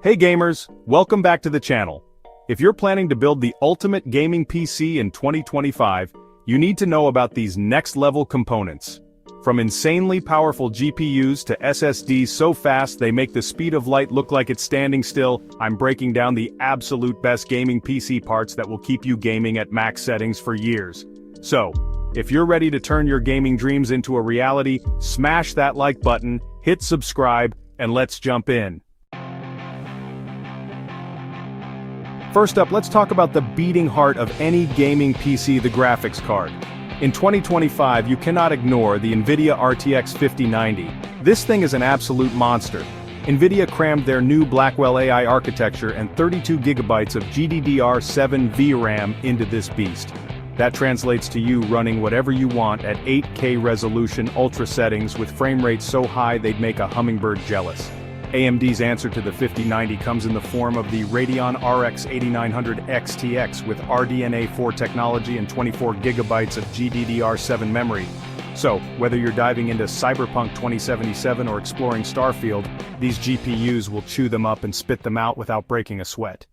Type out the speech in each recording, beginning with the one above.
Hey gamers, welcome back to the channel. If you're planning to build the ultimate gaming PC in 2025, you need to know about these next-level components. From insanely powerful GPUs to SSDs so fast they make the speed of light look like it's standing still, I'm breaking down the absolute best gaming PC parts that will keep you gaming at max settings for years. So, if you're ready to turn your gaming dreams into a reality, smash that like button, hit subscribe, and let's jump in. First up, let's talk about the beating heart of any gaming PC, the graphics card. In 2025, you cannot ignore the NVIDIA RTX 5090. This thing is an absolute monster. NVIDIA crammed their new Blackwell AI architecture and 32 gigabytes of GDDR7 VRAM into this beast. That translates to you running whatever you want at 8K resolution ultra settings with frame rates so high they'd make a hummingbird jealous. AMD's answer to the 5090 comes in the form of the Radeon RX 8900 XTX with RDNA 4 technology and 24 gigabytes of GDDR7 memory. So, whether you're diving into Cyberpunk 2077 or exploring Starfield, these GPUs will chew them up and spit them out without breaking a sweat.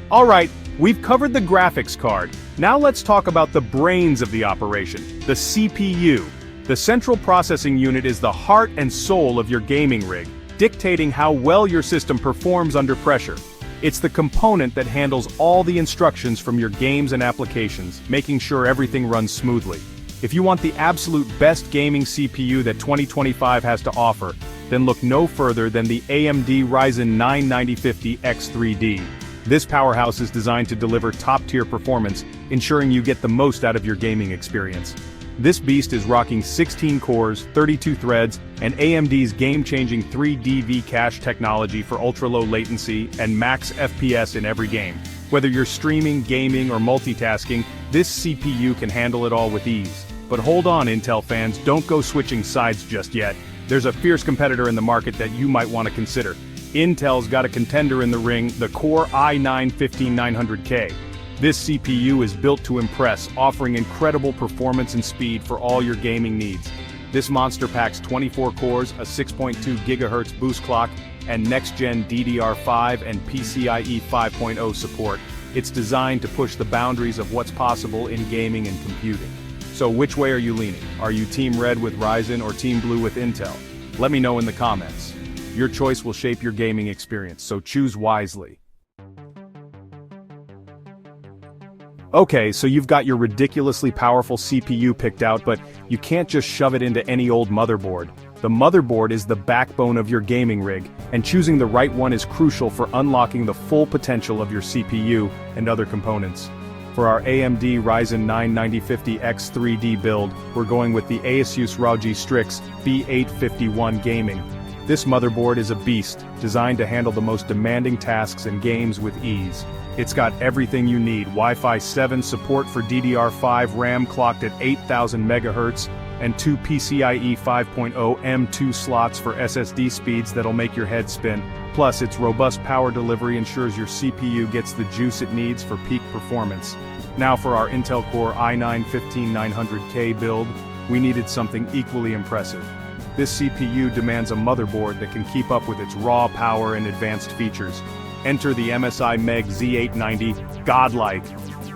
Alright, we've covered the graphics card. Now let's talk about the brains of the operation, the CPU. The central processing unit is the heart and soul of your gaming rig, dictating how well your system performs under pressure. It's the component that handles all the instructions from your games and applications, making sure everything runs smoothly. If you want the absolute best gaming CPU that 2025 has to offer, then look no further than the AMD Ryzen 9 9050 X3D. This powerhouse is designed to deliver top-tier performance, ensuring you get the most out of your gaming experience. This beast is rocking 16 cores, 32 threads, and AMD's game-changing 3D V-Cache technology for ultra-low latency and max FPS in every game. Whether you're streaming, gaming, or multitasking, this CPU can handle it all with ease. But hold on, Intel fans, don't go switching sides just yet. There's a fierce competitor in the market that you might want to consider. Intel's got a contender in the ring, the Core i9-15900K. This CPU is built to impress, offering incredible performance and speed for all your gaming needs. This monster packs 24 cores, a 6.2 GHz boost clock, and next-gen DDR5 and PCIe 5.0 support. It's designed to push the boundaries of what's possible in gaming and computing. So which way are you leaning? Are you Team Red with Ryzen or Team Blue with Intel? Let me know in the comments. Your choice will shape your gaming experience, so choose wisely. Okay, so you've got your ridiculously powerful CPU picked out, but you can't just shove it into any old motherboard. The motherboard is the backbone of your gaming rig, and choosing the right one is crucial for unlocking the full potential of your CPU and other components. For our AMD Ryzen 9 9050 X3D build, we're going with the Asus ROG Strix B851 Gaming. This motherboard is a beast, designed to handle the most demanding tasks and games with ease. It's got everything you need: Wi-Fi 7 support for DDR5 RAM clocked at 8000 MHz, and 2 PCIe 5.0 M2 slots for SSD speeds that'll make your head spin. Plus, its robust power delivery ensures your CPU gets the juice it needs for peak performance. Now for our Intel Core i9-15900K build, we needed something equally impressive. This CPU demands a motherboard that can keep up with its raw power and advanced features. Enter the MSI Meg Z890, godlike.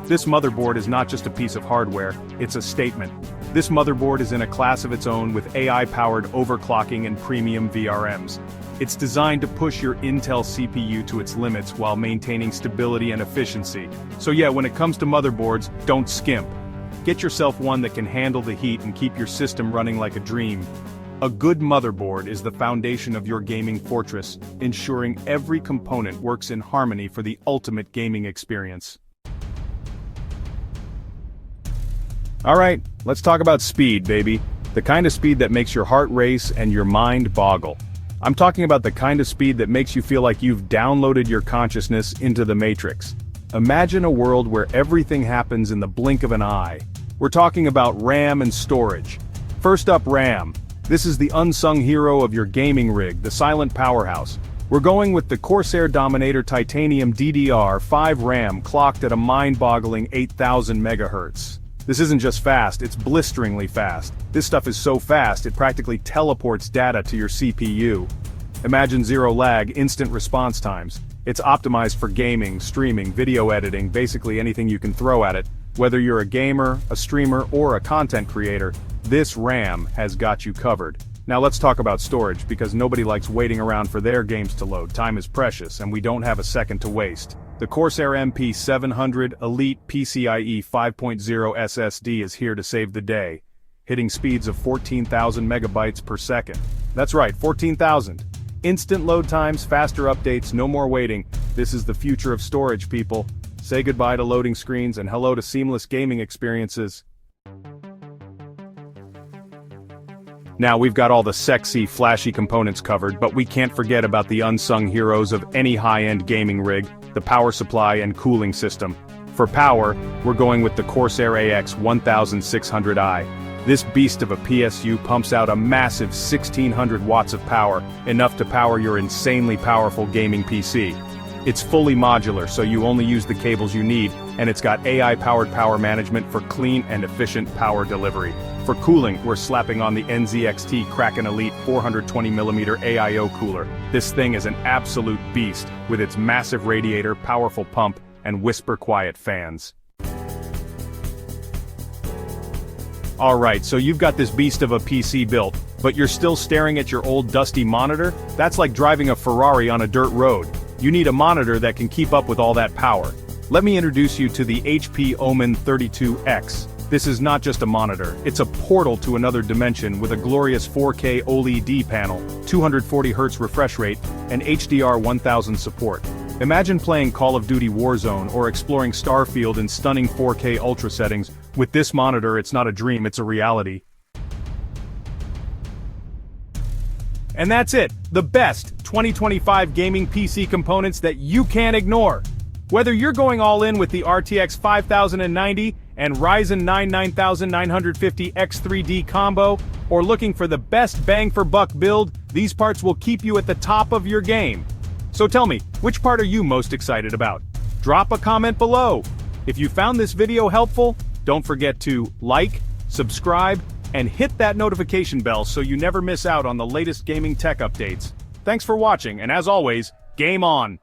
This motherboard is not just a piece of hardware, it's a statement. This motherboard is in a class of its own with AI-powered overclocking and premium VRMs. It's designed to push your Intel CPU to its limits while maintaining stability and efficiency. So yeah, when it comes to motherboards, don't skimp. Get yourself one that can handle the heat and keep your system running like a dream. A good motherboard is the foundation of your gaming fortress, ensuring every component works in harmony for the ultimate gaming experience. Alright, let's talk about speed, baby. The kind of speed that makes your heart race and your mind boggle. I'm talking about the kind of speed that makes you feel like you've downloaded your consciousness into the Matrix. Imagine a world where everything happens in the blink of an eye. We're talking about RAM and storage. First up, RAM. This is the unsung hero of your gaming rig, the silent powerhouse. We're going with the Corsair Dominator Titanium DDR5 RAM clocked at a mind-boggling 8000 MHz. This isn't just fast, it's blisteringly fast. This stuff is so fast it practically teleports data to your CPU. Imagine zero lag, instant response times. It's optimized for gaming, streaming, video editing, basically anything you can throw at it. Whether you're a gamer, a streamer, or a content creator, this RAM has got you covered. Now let's talk about storage, because nobody likes waiting around for their games to load. Time is precious, and we don't have a second to waste. The Corsair MP700 Elite PCIe 5.0 SSD is here to save the day, hitting speeds of 14,000 megabytes per second. That's right, 14,000. Instant load times, faster updates, no more waiting. This is the future of storage, people. Say goodbye to loading screens and hello to seamless gaming experiences. Now we've got all the sexy, flashy components covered, but we can't forget about the unsung heroes of any high-end gaming rig, the power supply and cooling system. For power, we're going with the Corsair AX 1600i. This beast of a PSU pumps out a massive 1600 watts of power, enough to power your insanely powerful gaming PC. It's fully modular, so you only use the cables you need, and it's got AI-powered power management for clean and efficient power delivery. For cooling, we're slapping on the NZXT Kraken Elite 420mm AIO cooler. This thing is an absolute beast, with its massive radiator, powerful pump, and whisper-quiet fans. Alright, so you've got this beast of a PC built, but you're still staring at your old dusty monitor? That's like driving a Ferrari on a dirt road. You need a monitor that can keep up with all that power. Let me introduce you to the HP Omen 32X. This is not just a monitor, it's a portal to another dimension with a glorious 4K OLED panel, 240Hz refresh rate, and HDR 1000 support. Imagine playing Call of Duty Warzone or exploring Starfield in stunning 4K ultra settings. With this monitor, it's not a dream, it's a reality. And that's it, the best 2025 gaming PC components that you can't ignore. Whether you're going all in with the RTX 5090 and Ryzen 9 9950 X3D combo, or looking for the best bang for buck build, these parts will keep you at the top of your game. So tell me, which part are you most excited about? Drop a comment below. If you found this video helpful, don't forget to like, subscribe, and hit that notification bell so you never miss out on the latest gaming tech updates. Thanks for watching, and as always, game on!